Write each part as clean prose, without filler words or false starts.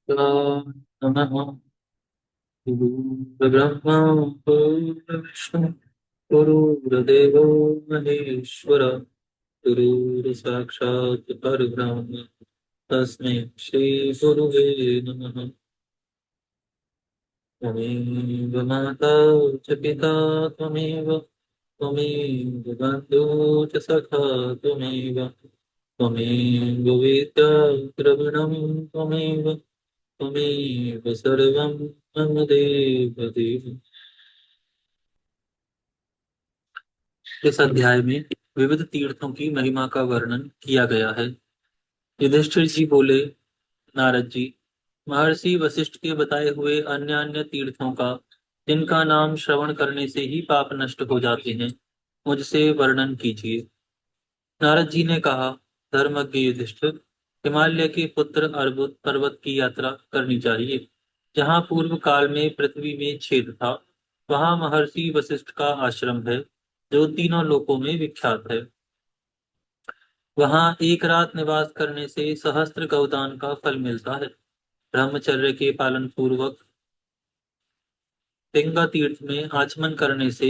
नमः। गुरुर्ब्रह्मा गुरुर्विष्णु गुरुर्देवो महेश्वर गुरुर्साक्षात् परब्रह्म तस्मै श्री गुरुवे नमः। त्वमेव माता च पिता त्वमेव त्वमेव बन्धुः च सखा त्वमेव त्वमेव वेद्या द्रविणं त्वमेव त्वमेव सर्वं मम देव देव। इस अध्याय में विविध तीर्थों की महिमा का वर्णन किया गया है। युधिष्ठिर जी बोले, नारद जी, महर्षि वशिष्ठ के बताए हुए अन्य अन्य तीर्थों का, जिनका नाम श्रवण करने से ही पाप नष्ट हो जाते हैं, मुझसे वर्णन कीजिए। नारद जी ने कहा, धर्मज्ञ युधिष्ठिर, हिमालय के पुत्र अर्बुद पर्वत की यात्रा करनी चाहिए। जहाँ पूर्व काल में पृथ्वी में छेद था, वहाँ महर्षि वशिष्ठ का आश्रम है, जो तीनों लोकों में विख्यात है। वहाँ एक रात निवास करने से सहस्त्र गौदान का फल मिलता है। ब्रह्मचर्य के पालन पूर्वक गंगा तीर्थ में आचमन करने से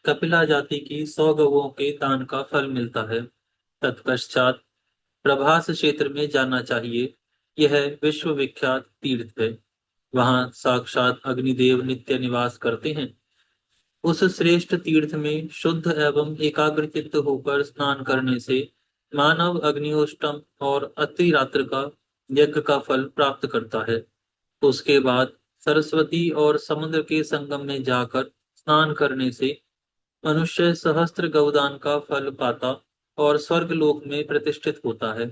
कपिला जाति की 100 गौओं के दान का फल मिलता है। तत्पश्चात प्रभास क्षेत्र में जाना चाहिए। यह विश्व विख्यात तीर्थ है। वहाँ साक्षात अग्निदेव नित्य निवास करते हैं। उस श्रेष्ठ तीर्थ में शुद्ध एवं एकाग्रचित्त होकर स्नान करने से मानव अग्निहोष्टम और अतिरात्र का यज्ञ का फल प्राप्त करता है। उसके बाद सरस्वती और समुद्र के संगम में जाकर स्नान करने से मनुष्य सहस्त्र गौदान का फल पाता और स्वर्ग लोक में प्रतिष्ठित होता है।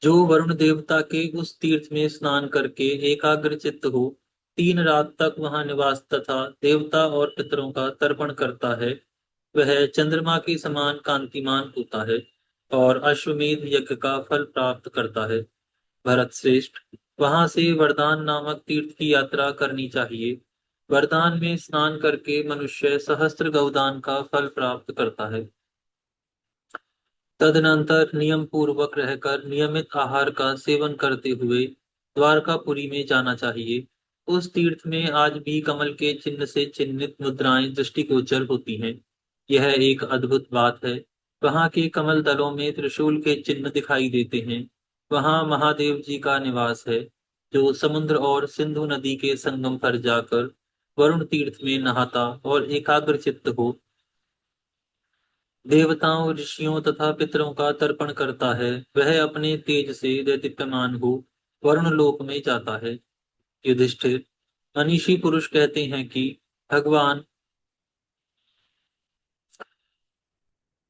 जो वरुण देवता के उस तीर्थ में स्नान करके एकाग्रचित्त हो, 3 रात तक वहां निवास तथा देवता और पितरों का तर्पण करता है, वह चंद्रमा के समान कांतिमान होता है और अश्वमेध यज्ञ का फल प्राप्त करता है। भरत श्रेष्ठ, वहां से वरदान नामक तीर्थ की यात्रा करनी चाहिए। वरदान में स्नान करके मनुष्य सहस्त्र गौदान का फल प्राप्त करता है। तदनंतर नियम पूर्वक रहकर नियमित आहार का सेवन करते हुए द्वारकापुरी में जाना चाहिए। उस तीर्थ में आज भी कमल के चिन्ह से चिन्हित मुद्राएं दृष्टिगोचर होती हैं। यह एक अद्भुत बात है। वहां के कमल दलों में त्रिशूल के चिन्ह दिखाई देते हैं। वहां महादेव जी का निवास है, जो समुद्र और सिंधु नदी के संगम पर जाकर वरुण तीर्थ में नहाता और एकाग्रचित्त हो देवताओं ऋषियों तथा पितरों का तर्पण करता है। वह अपने तेज से दैदीप्यमान हो वरुण लोक में जाता है। युधिष्ठिर, मनीषी पुरुष कहते हैं कि भगवान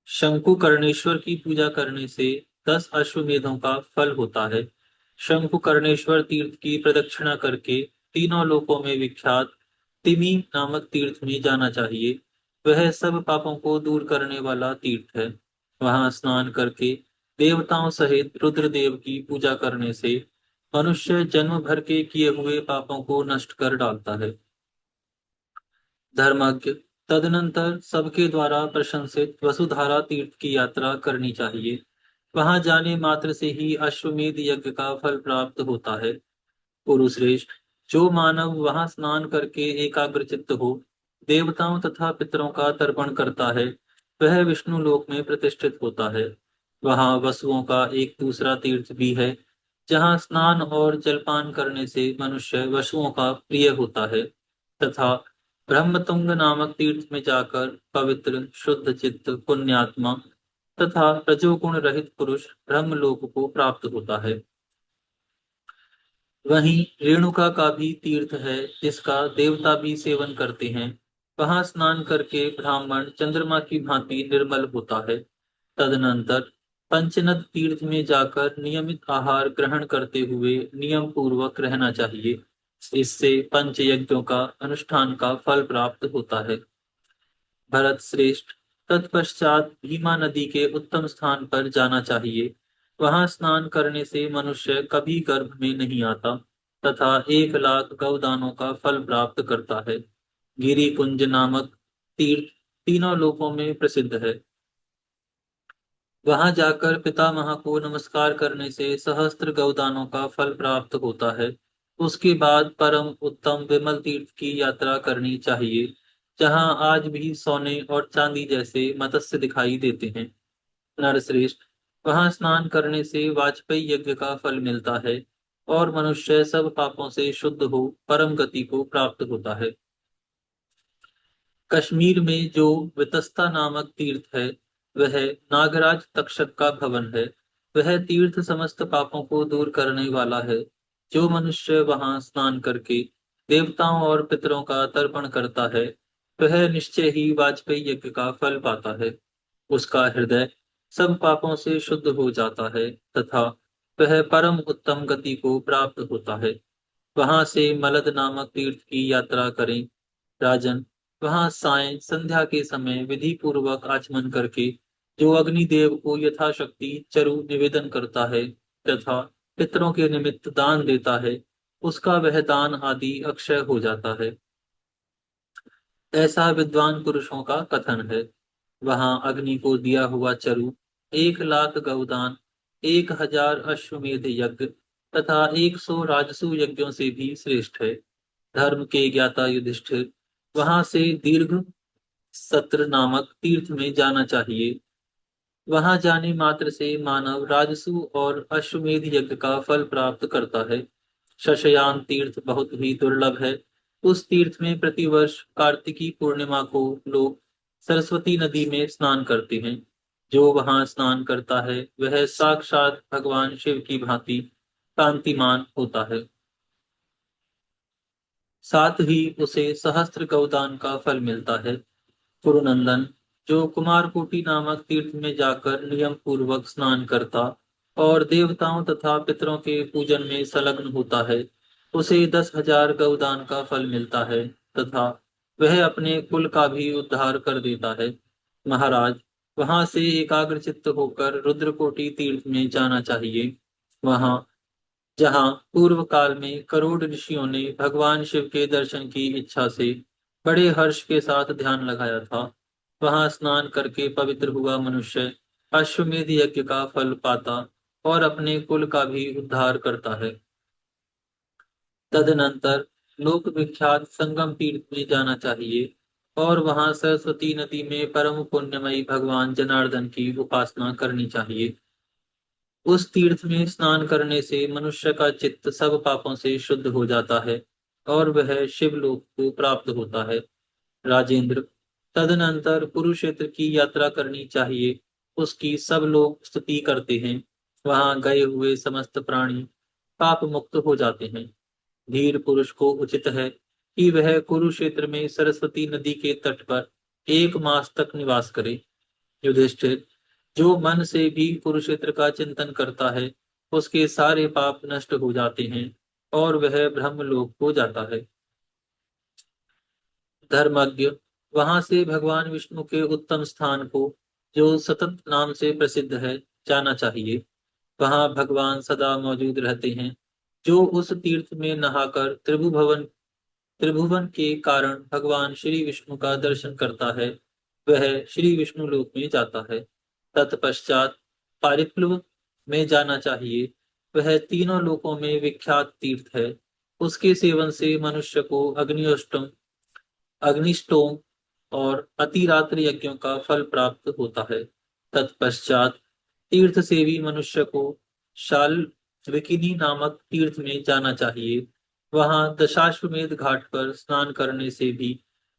शंकुकर्णेश्वर की पूजा करने से 10 अश्वमेधों का फल होता है। शंकुकर्णेश्वर तीर्थ की प्रदक्षिणा करके तीनों लोकों में विख्यात तिमी नामक तीर्थ में जाना चाहिए। वह सब पापों को दूर करने वाला तीर्थ है। वहां स्नान करके देवताओं सहित रुद्रदेव की पूजा करने से मनुष्य जन्म भर के किए हुए पापों को नष्ट कर डालता है। धर्मज्ञ, तदनंतर सबके द्वारा प्रशंसित वसुधारा तीर्थ की यात्रा करनी चाहिए। वहां जाने मात्र से ही अश्वमेध यज्ञ का फल प्राप्त होता है। पुरुश्रेष्ठ, जो मानव वहां स्नान करके एकाग्रचित्त हो देवताओं तथा पितरों का तर्पण करता है, वह विष्णु लोक में प्रतिष्ठित होता है। वहां वसुओं का एक दूसरा तीर्थ भी है, जहां स्नान और जलपान करने से मनुष्य वसुओं का प्रिय होता है तथा ब्रह्मतुंग नामक तीर्थ में जाकर पवित्र शुद्ध चित्त पुण्यात्मा तथा रजोगुण रहित पुरुष ब्रह्मलोक को प्राप्त होता है। वहीं रेणुका का भी तीर्थ है, जिसका देवता भी सेवन करते हैं। वहां स्नान करके ब्राह्मण चंद्रमा की भांति निर्मल होता है। तदनंतर पंचनद तीर्थ में जाकर नियमित आहार ग्रहण करते हुए नियम पूर्वक रहना चाहिए। इससे पंच यज्ञों का अनुष्ठान का फल प्राप्त होता है। भरत श्रेष्ठ, तत्पश्चात भीमा नदी के उत्तम स्थान पर जाना चाहिए। वहां स्नान करने से मनुष्य कभी गर्भ में नहीं आता तथा 1 लाख गौदानों का फल प्राप्त करता है। गिरि कुंज नामक तीर्थ तीनों लोकों में प्रसिद्ध है। वहां जाकर पितामह को नमस्कार करने से सहस्त्र गौदानों का फल प्राप्त होता है। उसके बाद परम उत्तम विमल तीर्थ की यात्रा करनी चाहिए, जहां आज भी सोने और चांदी जैसे मत्स्य दिखाई देते हैं। नरश्रेष्ठ, वहां स्नान करने से वाजपेयी यज्ञ का फल मिलता है और मनुष्य सब पापों से शुद्ध हो परम गति को प्राप्त होता है। कश्मीर में जो वितस्ता नामक तीर्थ है, वह नागराज तक्षक का भवन है। वह तीर्थ समस्त पापों को दूर करने वाला है। जो मनुष्य वहां स्नान करके देवताओं और पितरों का तर्पण करता है, वह निश्चय ही वाजपेयी यज्ञ का फल पाता है। उसका हृदय सब पापों से शुद्ध हो जाता है तथा वह परम उत्तम गति को प्राप्त होता है। वहां से मलद नामक तीर्थ की यात्रा करें। राजन, वहां सायं संध्या के समय विधि पूर्वक आचमन करके जो अग्निदेव को यथाशक्ति चरु निवेदन करता है तथा पितरों के निमित्त दान देता है, उसका वह दान आदि अक्षय हो जाता है। ऐसा विद्वान पुरुषों का कथन है। वहां अग्नि को दिया हुआ चरु 1,00,000 गौदान, 1,000 अश्वमेध यज्ञ तथा 100 राजसु यज्ञों से भी श्रेष्ठ है। धर्म के ज्ञाता युधिष्ठिर, वहां से दीर्घ सत्र नामक तीर्थ में जाना चाहिए। वहां जाने मात्र से मानव राजसु और अश्वमेध यज्ञ का फल प्राप्त करता है। शशयान तीर्थ बहुत ही दुर्लभ है। उस तीर्थ में प्रतिवर्ष कार्तिकी पूर्णिमा को लोग सरस्वती नदी में स्नान करते हैं। जो वहां स्नान करता है वह साक्षात भगवान शिव की भांति कांतिमान होता है। साथ ही उसे सहस्त्र गौदान का फल मिलता है। कुरुनंदन, जो कुमारकोटि नामक तीर्थ में जाकर नियम पूर्वक स्नान करता और देवताओं तथा पितरों के पूजन में संलग्न होता है, उसे 10,000 गौदान का फल मिलता है तथा वह अपने कुल का भी उद्धार कर देता है। महाराज, वहां से एकाग्रचित्त होकर रुद्रकोटि तीर्थ में जाना चाहिए। वहां जहाँ पूर्व काल में करोड़ ऋषियों ने भगवान शिव के दर्शन की इच्छा से बड़े हर्ष के साथ ध्यान लगाया था, वहां स्नान करके पवित्र हुआ मनुष्य अश्वमेध यज्ञ का फल पाता और अपने कुल का भी उद्धार करता है। तदनंतर लोक विख्यात संगम तीर्थ में जाना चाहिए और वहां सरस्वती नदी में परम पुण्यमयी भगवान जनार्दन की उपासना करनी चाहिए। उस तीर्थ में स्नान करने से मनुष्य का चित्त सब पापों से शुद्ध हो जाता है और वह शिवलोक को प्राप्त होता है। राजेंद्र, तदनंतर कुरुक्षेत्र की यात्रा करनी चाहिए। उसकी सब लोग स्तुति करते हैं। वहां गए हुए समस्त प्राणी पाप मुक्त हो जाते हैं। धीर पुरुष को उचित है कि वह कुरुक्षेत्र में सरस्वती नदी के तट पर 1 मास तक निवास करे। युधिष्ठिर, जो मन से भी कुरुक्षेत्र का चिंतन करता है, उसके सारे पाप नष्ट हो जाते हैं और वह ब्रह्मलोक हो जाता है। धर्मज्ञ, वहां से भगवान विष्णु के उत्तम स्थान को, जो सतत नाम से प्रसिद्ध है, जाना चाहिए। वहां भगवान सदा मौजूद रहते हैं। जो उस तीर्थ में नहाकर त्रिभुवन के कारण भगवान श्री विष्णु का दर्शन करता है, वह श्री विष्णु लोक में जाता है। तत्पश्चात पारिप्लव में जाना चाहिए। वह तीनों लोकों में विख्यात तीर्थ है। उसके सेवन से मनुष्य को अग्निष्टोम और अतिरात्र यज्ञों का फल प्राप्त होता है। तत्पश्चात तीर्थ सेवी मनुष्य को शाल विकिनी नामक तीर्थ में जाना चाहिए। वहां दशाश्वमेध घाट पर स्नान करने से भी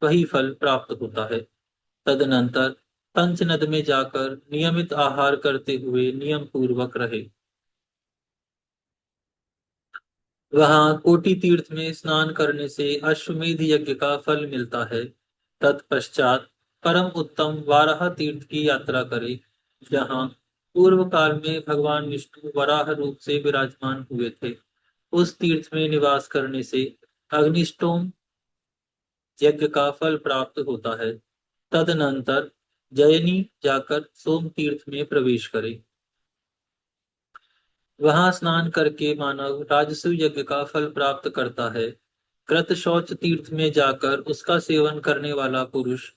वही फल प्राप्त होता है। तदनंतर पंचनद में जाकर नियमित आहार करते हुए नियम पूर्वक रहे। वहां कोटि तीर्थ में स्नान करने से अश्वमेध यज्ञ का फल मिलता है। तत्पश्चात परम उत्तम वाराह तीर्थ की यात्रा करे, जहाँ पूर्व काल में भगवान विष्णु वराह रूप से विराजमान हुए थे। उस तीर्थ में निवास करने से अग्निष्टोम यज्ञ का फल प्राप्त होता है। तदनंतर जयनी जाकर सोम तीर्थ में प्रवेश करे। वहां स्नान करके मानव राजसु यज्ञ का फल प्राप्त करता है। कृत शौच तीर्थ में जाकर उसका सेवन करने वाला पुरुष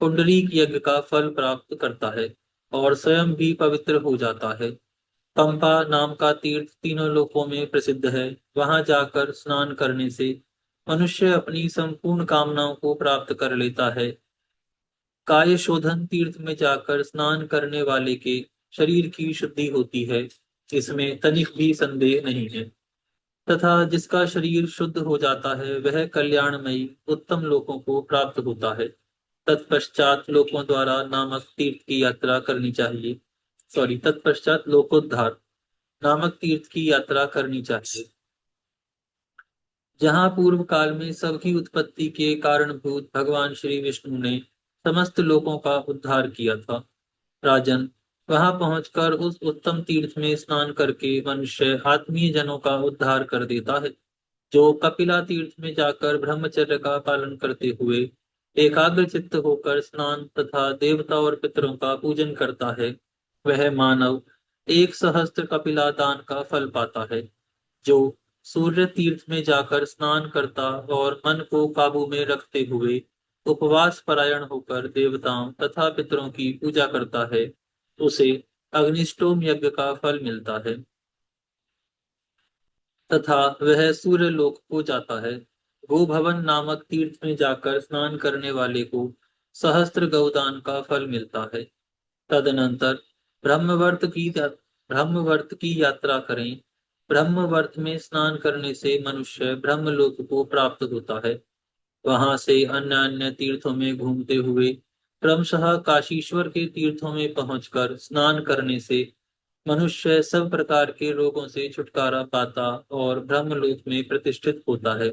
पुंडरीक यज्ञ का फल प्राप्त करता है। और स्वयं भी पवित्र हो जाता है। पंपा नाम का तीर्थ तीनों लोकों में प्रसिद्ध है। वहां जाकर स्नान करने से मनुष्य अपनी संपूर्ण कामनाओं को प्राप्त कर लेता है। काय शोधन तीर्थ में जाकर स्नान करने वाले के शरीर की शुद्धि होती है, इसमें तनिक भी संदेह नहीं है। तथा जिसका शरीर शुद्ध हो जाता है वह कल्याणमयी उत्तम लोकों को प्राप्त होता है। तत्पश्चात लोकों द्वारा नामक तीर्थ की यात्रा करनी चाहिए। तत्पश्चात लोकोद्धार नामक तीर्थ की यात्रा करनी चाहिए, जहाँ पूर्व काल में सबकी उत्पत्ति के कारणभूत भगवान श्री विष्णु ने समस्त लोकों का उद्धार किया था। राजन, वहां पहुंचकर उस उत्तम तीर्थ में स्नान करके मनुष्य आत्मीय जनों का उद्धार कर देता है। जो कपिला तीर्थ में जाकर ब्रह्मचर्य का पालन करते हुए एकाग्र चित्त होकर स्नान तथा देवता और पितरों का पूजन करता है, वह मानव 1 सहस्त्र कपिला दान का फल पाता है। जो सूर्य तीर्थ में जाकर स्नान करता और मन को काबू में रखते हुए उपवास परायण होकर देवताओं तथा पितरों की पूजा करता है, उसे अग्निष्टोम यज्ञ का फल मिलता है तथा वह सूर्य लोक को जाता है। गोभवन नामक तीर्थ में जाकर स्नान करने वाले को सहस्त्र गौदान का फल मिलता है। तदनंतर ब्रह्मवर्त की ब्रह्मवर्त की यात्रा करें। ब्रह्मवर्त में स्नान करने से मनुष्य ब्रह्मलोक को प्राप्त होता है। वहां से अन्य अन्य तीर्थों में घूमते हुए क्रमशः काशीश्वर के तीर्थों में पहुंचकर स्नान करने से मनुष्य सब प्रकार के रोगों से छुटकारा पाता और ब्रह्मलोक में प्रतिष्ठित होता है।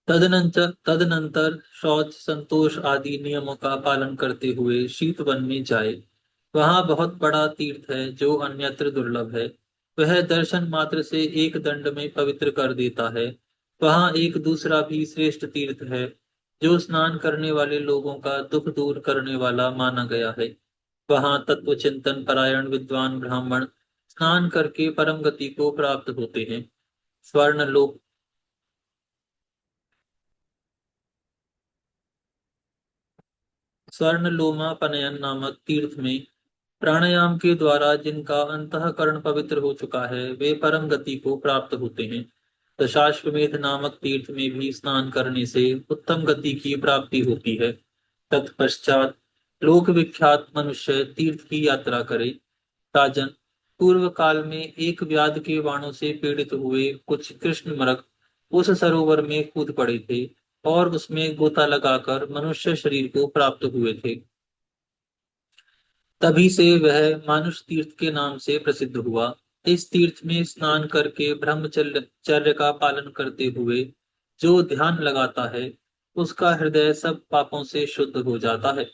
तदनंतर शौच संतोष आदि नियमों का पालन करते हुए शीत वन में जाए। वहां बहुत बड़ा तीर्थ है जो अन्यत्र दुर्लभ है। वह दर्शन मात्र से एक दंड में पवित्र कर देता है। वहां एक दूसरा भी श्रेष्ठ तीर्थ है जो स्नान करने वाले लोगों का दुख दूर करने वाला माना गया है। वहां तत्व चिंतन परायण विद्वान ब्राह्मण स्नान करके परम गति को प्राप्त होते हैं। स्वर्ण लोक स्वर्णलोमा पनयन नामक तीर्थ में प्राणायाम के द्वारा जिनका अंतःकरण पवित्र हो चुका है वे परम गति को प्राप्त होते हैं। दशाश्वमेध नामक तीर्थ में भी स्नान करने से उत्तम गति की प्राप्ति होती है। तत्पश्चात लोक विख्यात मनुष्य तीर्थ की यात्रा करे। राजन, पूर्व काल में एक व्याध के बाणों से पीड़ित हुए कुछ कृष्ण मृग उस सरोवर में कूद पड़े थे और उसमें गोता लगाकर मनुष्य शरीर को प्राप्त हुए थे। तभी से वह मानुष तीर्थ के नाम से प्रसिद्ध हुआ। इस तीर्थ में स्नान करके ब्रह्मचर्य चर्य का पालन करते हुए जो ध्यान लगाता है उसका हृदय सब पापों से शुद्ध हो जाता है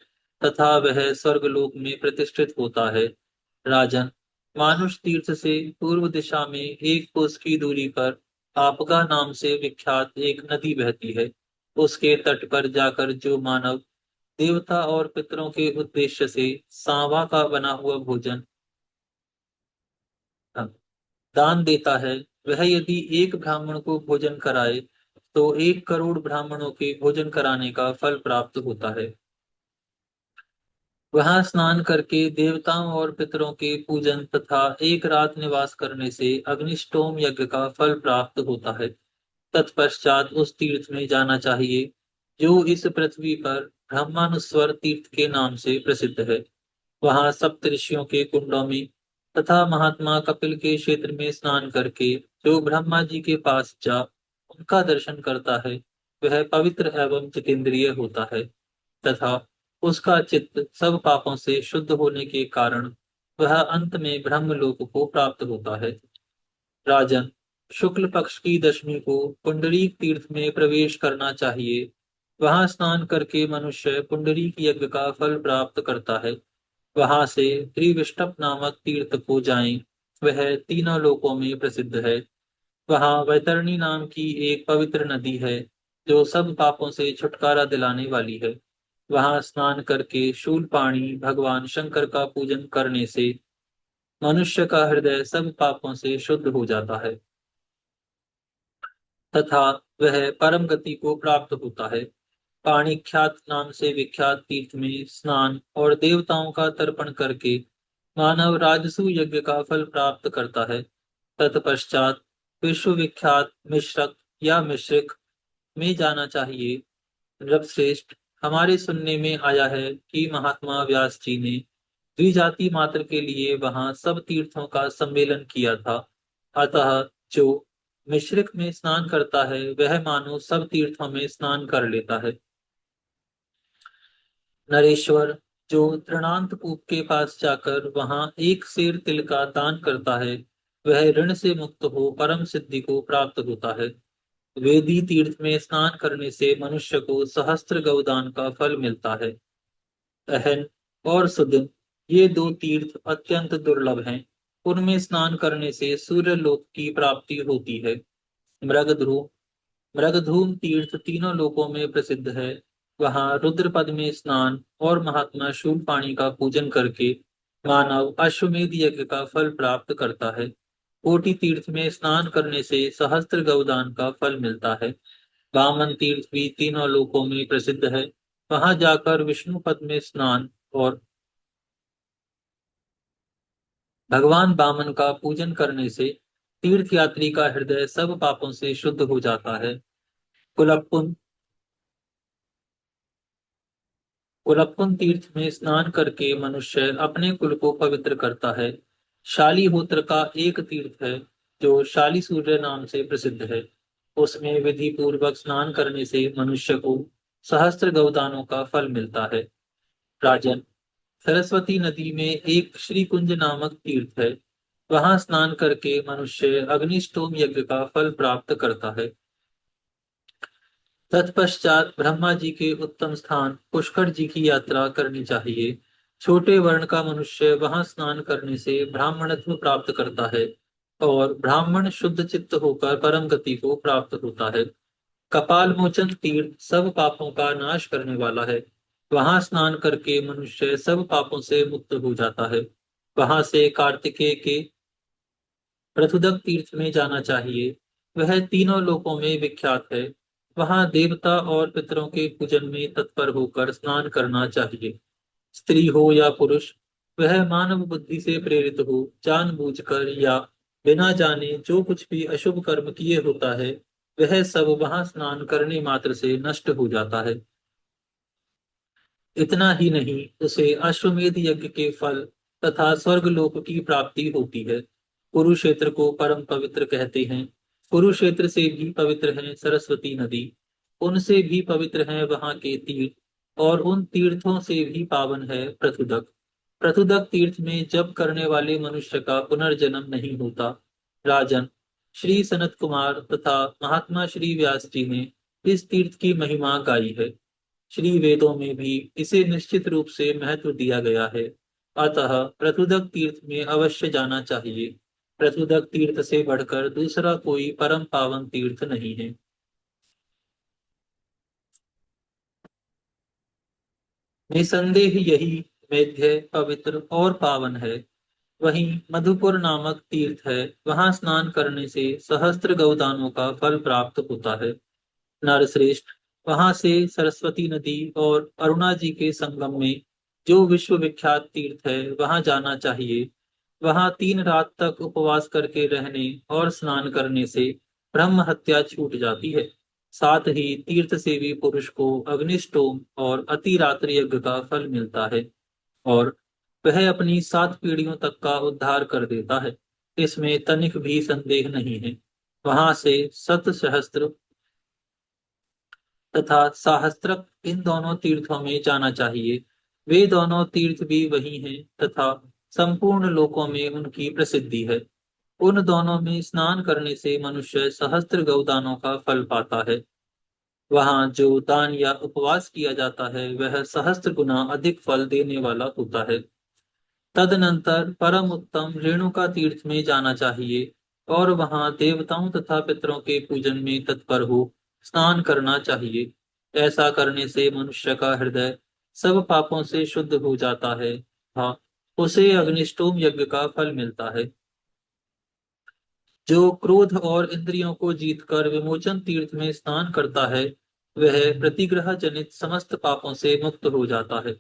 तथा वह स्वर्गलोक में प्रतिष्ठित होता है। राजन, मानुष तीर्थ से पूर्व दिशा में 1 कोस की दूरी पर आपगा नाम से विख्यात एक नदी बहती है। उसके तट पर जाकर जो मानव देवता और पितरों के उद्देश्य से सांवा का बना हुआ भोजन दान देता है, वह यदि एक ब्राह्मण को भोजन कराए तो 1 करोड़ ब्राह्मणों के भोजन कराने का फल प्राप्त होता है। वहां स्नान करके देवताओं और पितरों के पूजन तथा एक रात निवास करने से अग्निष्टोम यज्ञ का फल प्राप्त होता है। तत्पश्चात उस तीर्थ में जाना चाहिए जो इस पृथ्वी पर ब्रह्मानुस्वर तीर्थ के नाम से प्रसिद्ध है। वहां सप्तऋषियों के कुंडों में तथा महात्मा कपिल के क्षेत्र में स्नान करके जो ब्रह्मा जी के पास जा उनका दर्शन करता है वह पवित्र एवं जितेंद्रिय होता है तथा उसका चित्त सब पापों से शुद्ध होने के कारण वह अंत में ब्रह्मलोक को प्राप्त होता है। राजन, शुक्ल पक्ष की दशमी को पुंडरीक तीर्थ में प्रवेश करना चाहिए। वहां स्नान करके मनुष्य पुंडरीक यज्ञ का फल प्राप्त करता है। वहां से त्रिविष्टप नामक तीर्थ को जाएं। वह तीनों लोकों में प्रसिद्ध है। वहां वैतरणी नाम की एक पवित्र नदी है जो सब पापों से छुटकारा दिलाने वाली है। वहां स्नान करके शूलपाणी भगवान शंकर का पूजन करने से मनुष्य का हृदय सब पापों से शुद्ध हो जाता है तथा वह परम गति को प्राप्त होता है। पाणिख्यात नाम से विख्यात तीर्थ में स्नान और देवताओं का तर्पण करके मानव राजसूय यज्ञ का फल प्राप्त करता है। तत्पश्चात विश्व विख्यात मिश्रक या मिश्रिक में जाना चाहिए। नृपश्रेष्ठ, हमारे सुनने में आया है कि महात्मा व्यास जी ने द्विजाति मात्र के लिए वहां सब तीर्थों का सम्मेलन किया था। अतः जो मिश्रिक में स्नान करता है वह मानो सब तीर्थों में स्नान कर लेता है। नरेश्वर, जो तृणांतकूप के पास जाकर वहां एक सेर तिल का दान करता है वह ऋण से मुक्त हो परम सिद्धि को प्राप्त होता है। वेदी तीर्थ में स्नान करने से मनुष्य को सहस्त्र गौदान का फल मिलता है। अहन और सुदिन, ये दो तीर्थ अत्यंत दुर्लभ हैं। उनमें स्नान करने से सूर्य लोक की प्राप्ति होती है। मृगध्रुव, मृगधूम तीर्थ तीनों लोकों में प्रसिद्ध है। वहां रुद्रपद में स्नान और महात्मा शूलपाणि का पूजन करके मानव अश्वमेध यज्ञ का फल प्राप्त करता है। कोटि तीर्थ में स्नान करने से सहस्त्र गौदान का फल मिलता है। वामन तीर्थ भी तीनों लोकों में प्रसिद्ध है। वहां जाकर विष्णु पद में स्नान और भगवान वामन का पूजन करने से तीर्थ यात्री का हृदय सब पापों से शुद्ध हो जाता है। कुलप्पुन कुलप्पुन तीर्थ में स्नान करके मनुष्य अपने कुल को पवित्र करता है। शालीहोत्र का एक तीर्थ है जो शाली सूर्य नाम से प्रसिद्ध है। उसमें विधि पूर्वक स्नान करने से मनुष्य को सहस्त्र गौदानों का फल मिलता है। राजन, सरस्वती नदी में एक श्री कुंज नामक तीर्थ है। वहां स्नान करके मनुष्य अग्निष्टोम यज्ञ का फल प्राप्त करता है। तत्पश्चात ब्रह्मा जी के उत्तम स्थान पुष्कर जी की यात्रा करनी चाहिए। छोटे वर्ण का मनुष्य वहां स्नान करने से ब्राह्मणत्व प्राप्त करता है और ब्राह्मण शुद्ध चित्त होकर परम गति को प्राप्त होता है। कपाल मोचन तीर्थ सब पापों का नाश करने वाला है। वहां स्नान करके मनुष्य सब पापों से मुक्त हो जाता है। वहां से कार्तिकेय के पृथुदक तीर्थ में जाना चाहिए। वह तीनों लोकों में विख्यात है। वहां देवता और पितरों के पूजन में तत्पर होकर स्नान करना चाहिए। स्त्री हो या पुरुष, वह मानव बुद्धि से प्रेरित हो जानबूझकर या बिना जाने जो कुछ भी अशुभ कर्म किए होता है वह सब वहां स्नान करने मात्र से नष्ट हो जाता है। इतना ही नहीं, उसे अश्वमेध यज्ञ के फल तथा स्वर्ग लोक की प्राप्ति होती है। कुरुक्षेत्र को परम पवित्र कहते हैं। कुरुक्षेत्र से भी पवित्र है सरस्वती नदी। उनसे भी पवित्र है वहां के तीर्थ और उन तीर्थों से भी पावन है पृथुदक। पृथुदक तीर्थ में जप करने वाले मनुष्य का पुनर्जन्म नहीं होता। राजन, श्री सनत कुमार तथा महात्मा श्री व्यास जी ने इस तीर्थ की महिमा गाई है। श्री वेदों में भी इसे निश्चित रूप से महत्व दिया गया है। अतः प्रतुदक तीर्थ में अवश्य जाना चाहिए। प्रतुदक तीर्थ से बढ़कर दूसरा कोई परम पावन तीर्थ नहीं है। निसंदेह यही मेध्य पवित्र और पावन है। वहीं मधुपुर नामक तीर्थ है। वहां स्नान करने से सहस्त्र गौदानों का फल प्राप्त होता है। नरश्रेष्ठ, वहां से सरस्वती नदी और अरुणा जी के संगम में जो विश्व विख्यात तीर्थ है वहां जाना चाहिए। वहां 3 रात तक उपवास करके रहने और स्नान करने से ब्रह्म हत्या छूट जाती है। साथ ही तीर्थ सेवी पुरुष को अग्निष्टोम और अतिरात्र यज्ञ का फल मिलता है और वह अपनी 7 पीढ़ियों तक का उद्धार कर देता है। इसमें तनिक भी संदेह नहीं है। वहां से सत सहस्त्र तथा साहस्त्रक इन दोनों तीर्थों में जाना चाहिए। वे दोनों तीर्थ भी वही हैं तथा संपूर्ण लोकों में उनकी प्रसिद्धि है। उन दोनों में स्नान करने से मनुष्य सहस्त्र गौदानों का फल पाता है। वहां जो दान या उपवास किया जाता है वह सहस्त्र गुना अधिक फल देने वाला होता है। तदनंतर परम उत्तम रेणुका तीर्थ में जाना चाहिए और वहां देवताओं तथा पितरों के पूजन में तत्पर हो स्नान करना चाहिए। ऐसा करने से मनुष्य का हृदय सब पापों से शुद्ध हो जाता है। हाँ, उसे अग्निष्टोम यज्ञ का फल मिलता है। जो क्रोध और इंद्रियों को जीतकर विमोचन तीर्थ में स्नान करता है वह प्रतिग्रह जनित समस्त पापों से मुक्त हो जाता है।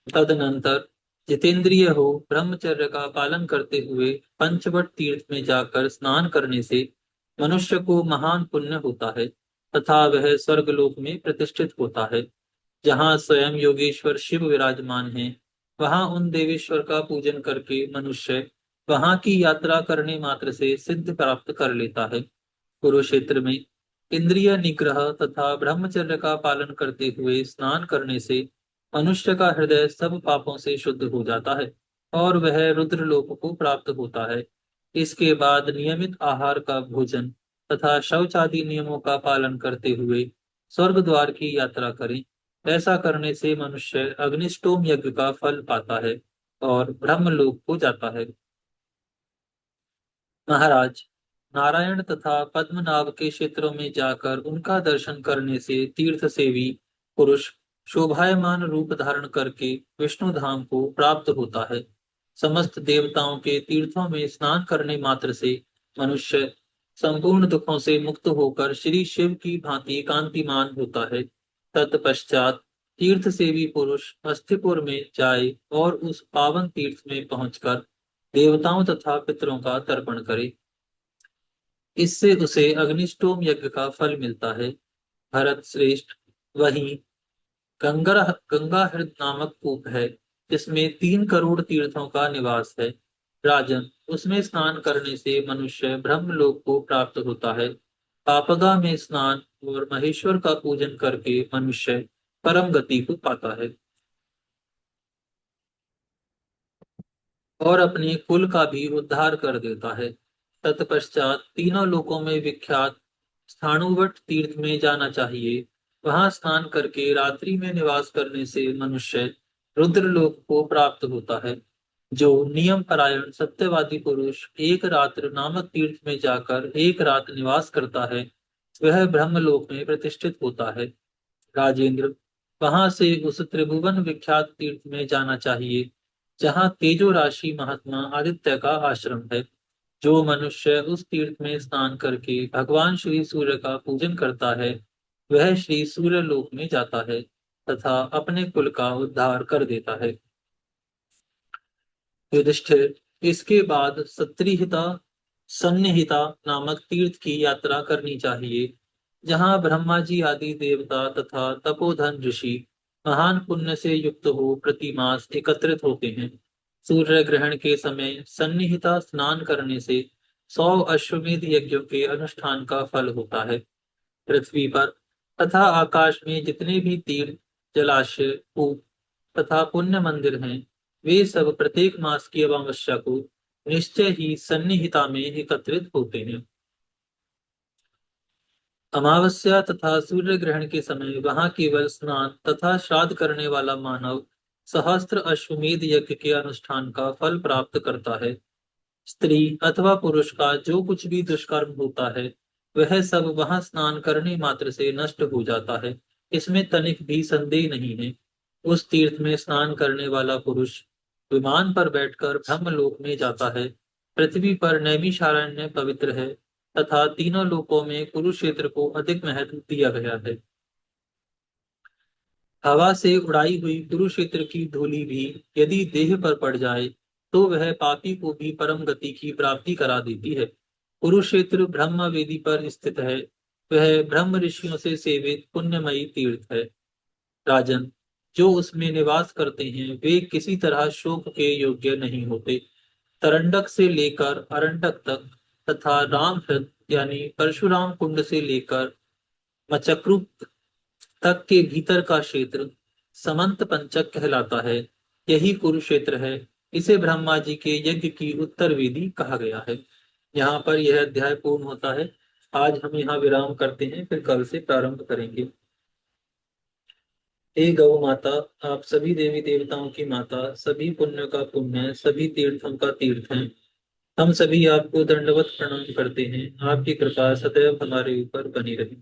तदनंतर जितेंद्रिय हो ब्रह्मचर्य का पालन करते हुए पंचवट तीर्थ में जाकर स्नान करने से मनुष्य को महान पुण्य होता है तथा वह स्वर्गलोक में प्रतिष्ठित होता है। जहाँ स्वयं योगेश्वर शिव विराजमान हैं, वहाँ उन देवेश्वर का पूजन करके मनुष्य वहाँ की यात्रा करने मात्र से सिद्ध प्राप्त कर लेता है। कुरुक्षेत्र में इंद्रिय निग्रह तथा ब्रह्मचर्य का पालन करते हुए स्नान करने से मनुष्य का हृदय सब पापों से शुद्ध हो जाता है और वह रुद्रलोक को प्राप्त होता है। इसके बाद नियमित आहार का भोजन तथा शौच आदि नियमों का पालन करते हुए स्वर्ग द्वार की यात्रा करें। ऐसा करने से मनुष्य अग्निष्टोम यज्ञ का फल पाता है और ब्रह्मलोक को जाता है। महाराज, नारायण तथा पद्मनाभ के क्षेत्रों में जाकर उनका दर्शन करने से तीर्थ सेवी पुरुष शोभायमान रूप धारण करके विष्णु धाम को प्राप्त होता है। समस्त देवताओं के तीर्थों में स्नान करने मात्र से मनुष्य संपूर्ण दुखों से मुक्त होकर श्री शिव की भांति कांतिमान होता है। तत्पश्चात तीर्थ सेवी पुरुष अस्थिपुर में जाए और उस पावन तीर्थ में पहुंचकर देवताओं तथा पितरों का तर्पण करे। इससे उसे अग्निष्टोम यज्ञ का फल मिलता है। भरत श्रेष्ठ, वहीं गंगाहृद नामक कूप है जिसमें 3 करोड़ तीर्थों का निवास है। राजन, उसमें स्नान करने से मनुष्य ब्रह्मलोक को प्राप्त होता है। पापगा में स्नान और महेश्वर का पूजन करके मनुष्य परम गति को पाता है और अपने कुल का भी उद्धार कर देता है। तत्पश्चात तीनों लोकों में विख्यात स्थाणुवट तीर्थ में जाना चाहिए। वहां स्नान करके रात्रि में निवास करने से मनुष्य रुद्रलोक को प्राप्त होता है। जो नियम परायण सत्यवादी पुरुष एक रात्र नामक तीर्थ में जाकर एक रात निवास करता है, वह ब्रह्मलोक में प्रतिष्ठित होता है। राजेंद्र, वहां से उस त्रिभुवन विख्यात तीर्थ में जाना चाहिए जहाँ तेजो राशि महात्मा आदित्य का आश्रम है। जो मनुष्य उस तीर्थ में स्नान करके भगवान श्री सूर्य का पूजन करता है, वह श्री सूर्य लोक में जाता है तथा अपने कुल का उद्धार कर देता है। युधिष्ठिर, इसके बाद सत्रिहिता सन्निहिता नामक तीर्थ की यात्रा करनी चाहिए जहाँ ब्रह्मा जी आदि देवता तथा तपोधन ऋषि महान पुण्य से युक्त हो प्रतिमास एकत्रित होते हैं। सूर्य ग्रहण के समय सन्निहिता स्नान करने से 100 अश्वमेध यज्ञों के अनुष्ठान का फल होता है। पृथ्वी पर तथा आकाश में जितने भी तीर्थ, जलाशय, कूप तथा पुण्य मंदिर हैं, वे सब प्रत्येक मास की अमावस्या को निश्चय ही सन्निहिता में एकत्रित होते हैं। अमावस्या तथा सूर्य ग्रहण के समय वहां केवल स्नान तथा श्राद्ध करने वाला मानव सहस्त्र अश्वमेध यज्ञ के अनुष्ठान का फल प्राप्त करता है। स्त्री अथवा पुरुष का जो कुछ भी दुष्कर्म होता है, वह सब वहां स्नान करने मात्र से नष्ट हो जाता है। इसमें तनिक भी संदेह नहीं है। उस तीर्थ में स्नान करने वाला पुरुष विमान पर बैठकर ब्रह्मलोक में जाता है। पृथ्वी पर नैमिषारण्य पवित्र है तथा तीनों लोकों में कुरुक्षेत्र को अधिक महत्व दिया गया है। हवा से उड़ाई हुई कुरुक्षेत्र की धूलि भी यदि देह पर पड़ जाए तो वह पापी को भी परम गति की प्राप्ति करा देती है। कुरुक्षेत्र ब्रह्म वेदी पर स्थित है। वह ब्रह्म ऋषियों से सेवित पुण्यमयी तीर्थ है। राजन, जो उसमें निवास करते हैं वे किसी तरह शोक के योग्य नहीं होते। तरंडक से लेकर अरंडक तक तथा रामहृद यानी परशुराम कुंड से लेकर मचक्रुक तक के भीतर का क्षेत्र समंत पंचक कहलाता है। यही कुरुक्षेत्र है। इसे ब्रह्मा जी के यज्ञ की उत्तर वेदी कहा गया है। यहाँ पर यह अध्याय पूर्ण होता है। आज हम यहाँ विराम करते हैं, फिर कल से प्रारंभ करेंगे। हे गौ माता, आप सभी देवी देवताओं की माता, सभी पुण्य का पुण्य, सभी तीर्थों का तीर्थ हैं। हम सभी आपको दंडवत प्रणाम करते हैं। आपकी कृपा सदैव हमारे ऊपर बनी रहे।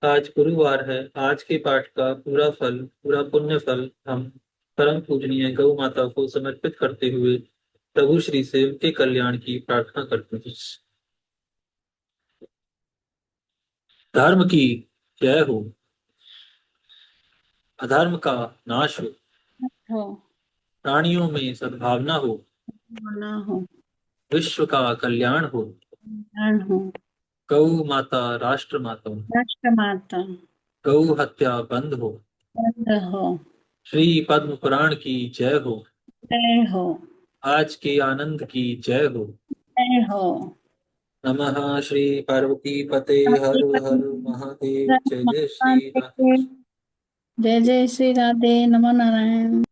आज गुरुवार है। आज के पाठ का पूरा फल, पूरा पुण्य फल हम परम पूजनीय गौ माता को समर्पित करते हुए प्रभु श्री से उनके कल्याण की प्रार्थना करते हैं। धर्म की जय हो। अधर्म का नाश हो, हो, प्राणियों में सद्भावना हो, ना हो, विश्व का कल्याण हो। ज्ञान हो, गौ माता राष्ट्र माता, राष्ट्र माता गौ हत्या बंद हो। बंद हो, श्री पद्म पुराण की जय हो। जय हो, आज के आनंद की जय हो। जय हो। नमः श्री पार्वती पते, हर हर महादेव। जय जय श्री राधे। जय जय श्री राधे, नमो नारायण।